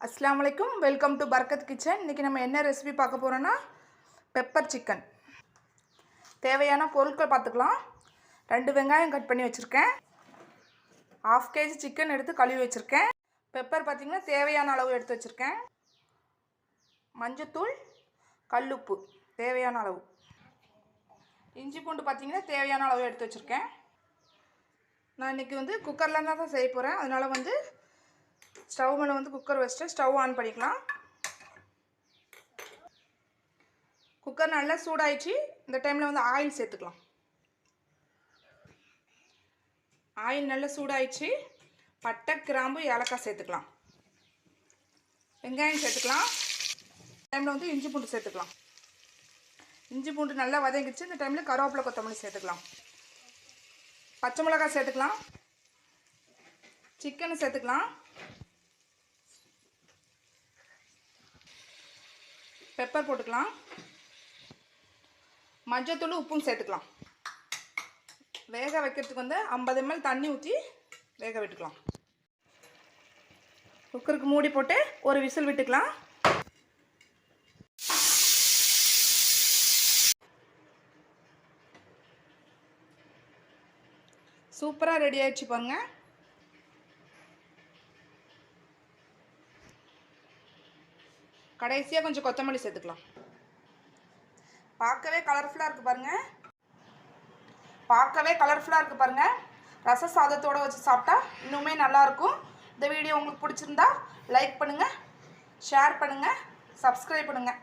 अस्सलाम वालेकुम welcome to बरकत किचन। इनकी நம்ம என்ன ரெசிபி பார்க்க போறோம்னா பெப்பர் சிக்கன். தேவையான பொருட்கள் பார்த்துக்கலாம். 2 வெங்காயம் கட் பண்ணி வச்சிருக்கேன். 1/2 kg சிக்கன் எடுத்து கழுவி வச்சிருக்கேன். பெப்பர் பாத்தீங்கன்னா தேவையான அளவு எடுத்து வச்சிருக்கேன். மஞ்சள்தூள், கல்லுப்பு தேவையான அளவு. இஞ்சி பூண்டு பாத்தீங்கன்னா தேவையான அளவு எடுத்து வச்சிருக்கேன். நான் இன்னைக்கு குக்கர்ல தான் செய்ய போறேன். அதனால ஸ்டவ் மேல குக்கர் வச்சிட்டு ஸ்டவ் ஆன் பண்ணிக்கலாம். குக்கர் நல்லா சூடாயிடுச்சு. இந்த டைம்ல ஆயில் சேர்த்துக்கலாம். ஆயில் நல்லா சூடாயிடுச்சு. பட்டை, கிராம்பு, ஏலக்காய் சேர்த்துக்கலாம். வெங்காயம் சேர்த்துக்கலாம். டைம்ல இஞ்சி பூண்டு சேர்த்துக்கலாம். இஞ்சி பூண்டு நல்லா வதங்கிடுச்சு. இந்த டைம்ல கருவேப்பிலை, கொத்தமல்லி சேர்த்துக்கலாம். பச்சை மிளகாய் சேர்த்துக்கலாம். சிக்கன் சேர்த்துக்கலாம். பெப்பர் போட்டுக்கலாம். மஞ்சள்தூள், உப்பும் சேர்த்துக்கலாம். வேக வைக்கிறதுக்கு 50 ml தண்ணி ஊற்றி வேக விட்டுக்கலாம். குக்கருக்கு மூடி போட்டு ஒரு விசில் விட்டுக்கலாம். சூப்பராக ரெடி ஆயிடுச்சு பாருங்க. கடைசியாக கொஞ்சம் கொத்தமல்லி சேர்த்துக்கலாம். பார்க்கவே கலர்ஃபுல்லாக இருக்குது பாருங்க. ரச சாதத்தோடு வச்சு சாப்பிட்டா இன்னுமே நல்லாயிருக்கும். இந்த வீடியோ உங்களுக்கு பிடிச்சிருந்தா லைக் பண்ணுங்கள், ஷேர் பண்ணுங்கள், சப்ஸ்கிரைப் பண்ணுங்கள்.